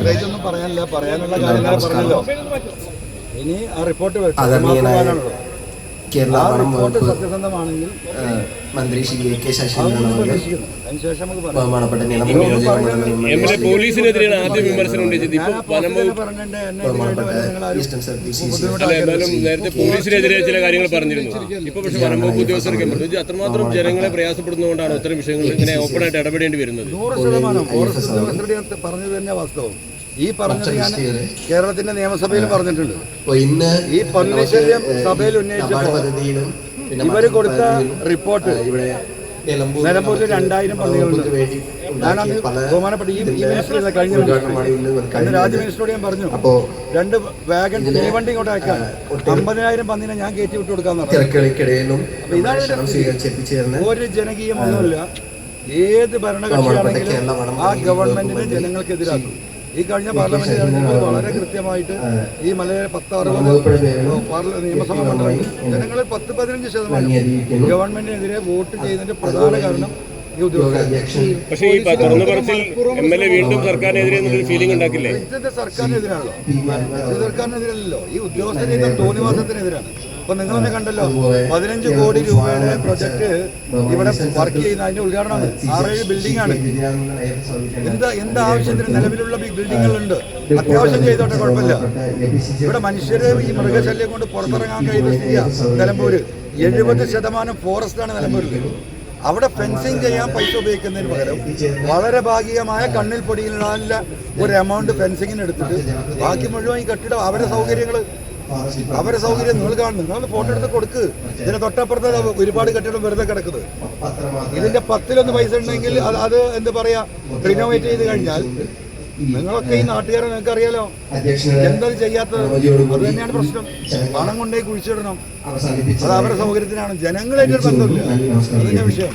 പ്രത്യേകിച്ചൊന്നും പറയാനില്ല, പറയാനുള്ള കാര്യങ്ങൾ പറഞ്ഞല്ലോ. ഇനി ആ റിപ്പോർട്ട് കേരള സത്യസന്ധമാണെങ്കിൽ മന്ത്രി ശ്രീ എ കെ ശശീന്ദ്രൻ അതിനുശേഷം ബഹുമാനപ്പെട്ട നിലമ്പൂർ പോലീസിനെതിരെയാണ് ആദ്യം വിമർശനം ഉന്നയിച്ചത്. നേരത്തെ പോലീസിനെതിരെ ചില കാര്യങ്ങൾ പറഞ്ഞിരുന്നു. ഇപ്പൊ പക്ഷെ വനംവകുപ്പ് ഉദ്യോഗസ്ഥർക്ക് അത്രമാത്രം ജനങ്ങളെ പ്രയാസപ്പെടുന്നതുകൊണ്ടാണ് ഇത്തരം വിഷയങ്ങൾ ഇങ്ങനെ ഓപ്പണായിട്ട് ഇടപെടേണ്ടി വരുന്നത്. 100% ഫോറസ്റ്റ് ഉദ്യോഗസ്ഥരുടെ പറഞ്ഞത് തന്നെ വാസ്തവം. ഈ പറഞ്ഞത് ഞാൻ കേരളത്തിന്റെ നിയമസഭയിൽ പറഞ്ഞിട്ടുണ്ട്. ഈ പന്നിശല്യം സഭയിൽ ഉന്നയിച്ചപ്പോൾ ഇവര് കൊടുത്ത റിപ്പോർട്ട് നിലമ്പൂരിൽ 2000 പന്നികളുണ്ട്. ഞാനന്ന് ബഹുമാനപ്പെട്ട ഈ മിനിസ്റ്റർ കഴിഞ്ഞ രാജ്യ മിനിസ്റ്ററോട് ഞാൻ പറഞ്ഞു, 2 വാഗൺ തീവണ്ടി ഇങ്ങോട്ട് അയക്കാൻ 50,000 പന്നിനെ ഞാൻ കയറ്റി വിട്ടു കൊടുക്കാന്ന് പറഞ്ഞു. ഇതാണ് ഒരു ജനകീയമൊന്നുമില്ല. ഏത് ഭരണകക്ഷിയാണെങ്കിലും ആ ഗവൺമെന്റിനെ ജനങ്ങൾക്കെതിരാക്കും. ഈ കഴിഞ്ഞ പാർലമെന്റ് തെരഞ്ഞെടുപ്പിൽ വളരെ കൃത്യമായിട്ട് ഈ മലയാള 10-60 നിയമസഭാ മണ്ഡലങ്ങളിൽ ജനങ്ങളിൽ 10-15% ഗവൺമെന്റിനെതിരെ വോട്ട് ചെയ്യുന്നതിന്റെ പ്രധാന കാരണം ഈ ഉദ്യോഗസ്ഥർ. പക്ഷേ ഈ തുറന്നു പറച്ചിൽ MLA വീണ്ടും സർക്കാരിനെതിരെ എന്നൊരു ഫീലിംഗ് ഉണ്ടാക്കില്ലേ? ഇതിന്റെ സർക്കാരിനെതിരാണല്ലോ, സർക്കാരിനെതിരല്ലോ, ഈ ഉദ്യോഗസ്ഥരുടെ തോന്നിവാസത്തിനെതിരാണ്. അപ്പൊ നിങ്ങൾ തന്നെ കണ്ടല്ലോ, 15 കോടി രൂപയുടെ പ്രൊജക്ട് ഇവിടെ വർക്ക് ചെയ്യുന്ന അതിന്റെ ഉദ്ഘാടനമാണ്. 6-7 ബിൽഡിംഗ് ആണ്. എന്ത് ആവശ്യത്തിന് നിലവിലുള്ള ബിൽഡിങ്ങുകളുണ്ട്, അത്യാവശ്യം ചെയ്തോട്ടെ, കുഴപ്പമില്ല. ഇവിടെ മനുഷ്യര് ഈ മൃഗശല്യം കൊണ്ട് പുറത്തിറങ്ങാൻ കഴിയുന്ന സ്ഥിതിയാണ് നിലമ്പൂര്. 70% ഫോറസ്റ്റാണ് നിലമ്പൂരിൽ. അവിടെ ഫെൻസിങ് ചെയ്യാൻ പൈസ ഉപയോഗിക്കുന്നതിന് പകരം വളരെ ഭാഗികമായ കണ്ണിൽ പൊടിയിലുള്ള ഒരു എമൗണ്ട് ഫെൻസിങ്ങിന് എടുത്തിട്ട് ബാക്കി മുഴുവൻ ഈ കെട്ടിടം അവരുടെ സൗകര്യം നിങ്ങൾ കാണുന്നു. നിങ്ങളൊന്ന് ഫോട്ടോ എടുത്ത് കൊടുക്ക്. ഇതിന് തൊട്ടപ്പുറത്ത് ഒരുപാട് കെട്ടിടം വെറുതെ കിടക്കുന്നത്. ഇതിന്റെ 10-1 പൈസ ഉണ്ടെങ്കിൽ അത് എന്താ പറയാ, റിനോവേറ്റ് ചെയ്ത് കഴിഞ്ഞാൽ നിങ്ങളൊക്കെ ഈ നാട്ടുകാരെ നിങ്ങൾക്ക് അറിയാലോ എന്താ ചെയ്യാത്തത്. അത് തന്നെയാണ് പ്രശ്നം. പണം കൊണ്ടേ കുഴിച്ചിടണം. അത് അവരുടെ സൗകര്യത്തിനാണ്. ജനങ്ങളായിട്ടൊരു ബന്ധമില്ല. അതിന്റെ വിഷയം.